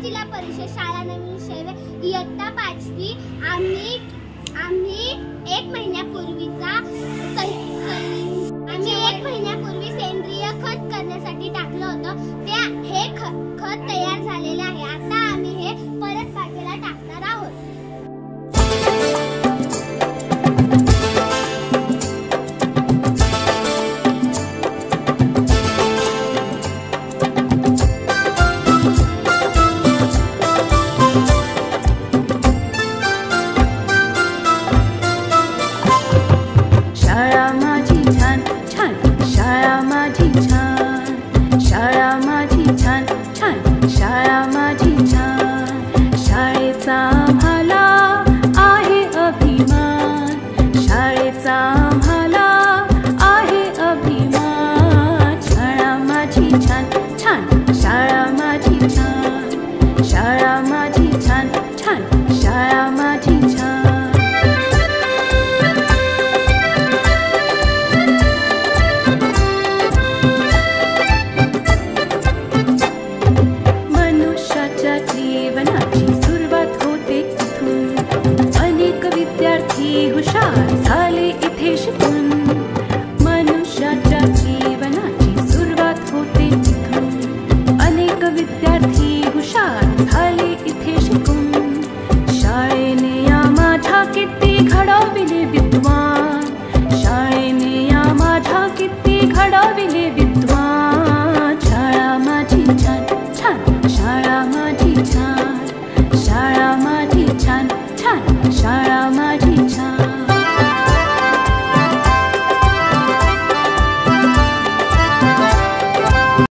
जिल्हा परिषद शाळा नवीन शहर इयत्ता 5वी आम्ही एक महिन्यापूर्वी सेंद्रिय खत करण्यासाठी टाकलं होतं. हे खत तयार झालेले आहे. आता आम्ही हे परत बागेला टाकणार आहोत. शाळा माझी छान, शाळेचा आम्हाला आहे अभिमान, शाळेचा आम्हाला आहे अभिमान. शाळा माझी छान छान, शाळा माझी छान, शाळा माझी छान छान, शाळा माझी छान. जीवनाची सुरुवात होते इथून, अनेक विद्यार्थी हुशार झाले इथे शिकून. मनुष्याच्या जीवनाची सुरुवात होते इथून, अनेक विद्यार्थी हुशार झाले इथे शिकून. शाळेने या माझ्या किती घडविले विद्वान, शाळेने या माझ्या किती घडविले विद्वान. शाळा माझी छान छान, शाळा माझी छान, शाळा माझी छान छान, शाळा माझी छान.